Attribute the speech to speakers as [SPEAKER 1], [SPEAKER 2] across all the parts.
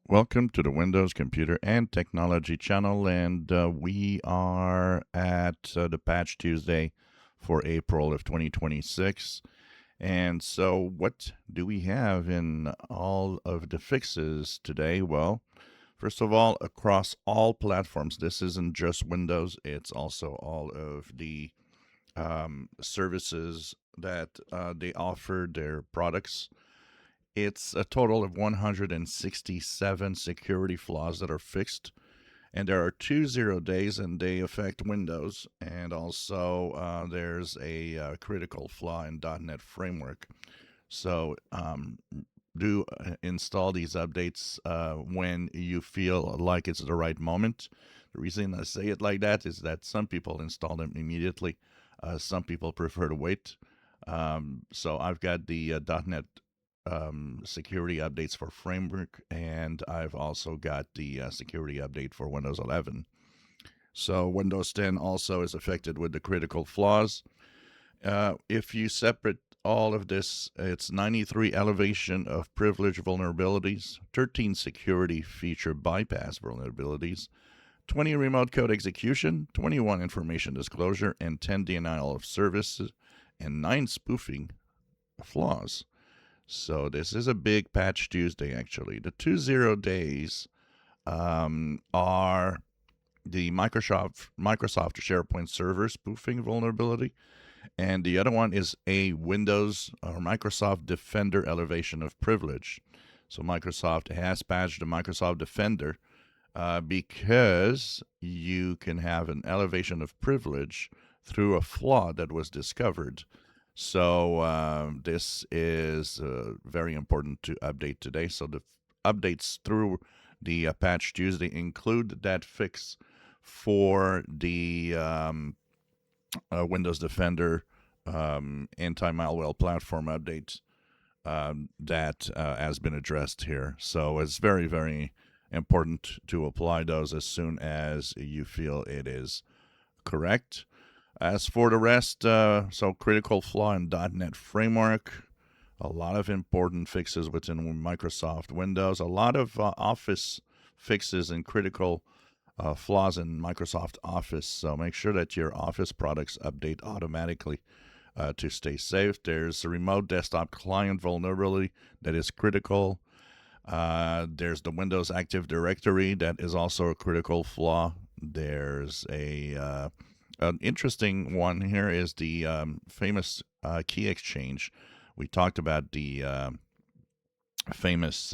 [SPEAKER 1] Welcome to the Windows Computer and Technology channel, and we are at the Patch Tuesday for April of 2026. And so, what do we have in all of the fixes today? Well, first of all, across all platforms, this isn't just Windows, it's also all of the services that they offer their products. It's a total of 167 security flaws that are fixed, and there are 2 0 days, and they affect Windows. And also, there's a critical flaw in .NET Framework. So, do install these updates when you feel like it's the right moment. The reason I say it like that is that some people install them immediately. Some people prefer to wait. So I've got the .NET security updates for Framework, and I've also got the security update for Windows 11. So Windows 10 also is affected with the critical flaws. If you separate all of this, it's 93 elevation of privilege vulnerabilities, 13 security feature bypass vulnerabilities, 20 remote code execution, 21 information disclosure, and 10 denial of service, and 9 spoofing flaws. So this is a big Patch Tuesday, actually. The 2 0 days are the Microsoft SharePoint Server spoofing vulnerability, and the other one is a Windows or Microsoft Defender elevation of privilege. So Microsoft has patched the Microsoft Defender because you can have an elevation of privilege through a flaw that was discovered. So this is very important to update today. So the updates through the Patch Tuesday include that fix for the Windows Defender anti-malware platform update that has been addressed here. So it's very, very important to apply those as soon as you feel it is correct. As for the rest, so critical flaw in .NET Framework, a lot of important fixes within Microsoft Windows, a lot of Office fixes and critical flaws in Microsoft Office. So make sure that your Office products update automatically to stay safe. There's a remote desktop client vulnerability that is critical. There's the Windows Active Directory that is also a critical flaw. There's an interesting one here is the famous key exchange. We talked about the famous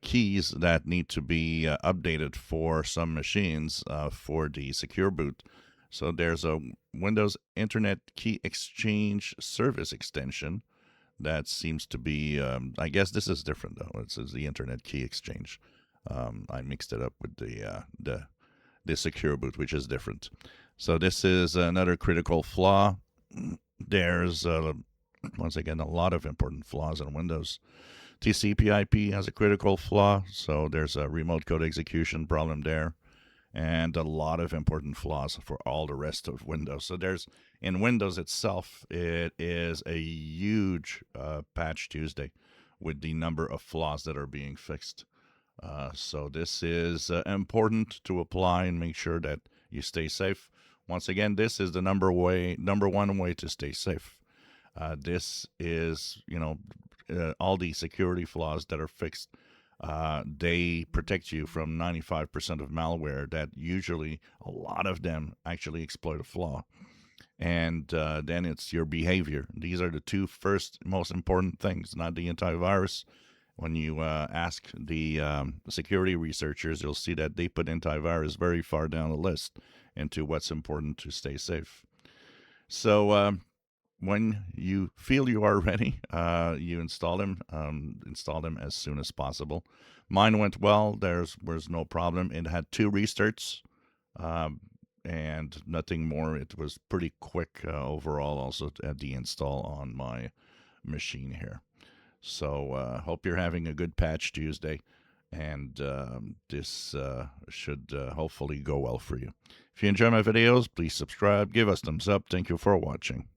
[SPEAKER 1] keys that need to be updated for some machines for the secure boot. So there's a Windows Internet Key Exchange Service extension that seems to be, I guess this is different though. It says the Internet Key Exchange. I mixed it up with the secure boot, which is different. So this is another critical flaw. There's, once again, a lot of important flaws in Windows. TCP/IP has a critical flaw, so there's a remote code execution problem there, and a lot of important flaws for all the rest of Windows. So there's, in Windows itself, it is a huge Patch Tuesday with the number of flaws that are being fixed. So this is important to apply and make sure that you stay safe. Once again, this is the number one way to stay safe. This is, all the security flaws that are fixed. They protect you from 95% of malware that usually a lot of them actually exploit a flaw. And then it's your behavior. These are the two first most important things, not the antivirus. When you ask the security researchers, you'll see that they put antivirus very far down the list into what's important to stay safe. So when you feel you are ready, you install them. Install them as soon as possible. Mine went well. There was no problem. It had 2 restarts and nothing more. It was pretty quick overall also at the install on my machine here. So hope you're having a good Patch Tuesday, and this should hopefully go well for you. If you enjoy my videos, please subscribe, give us thumbs up. Thank you for watching.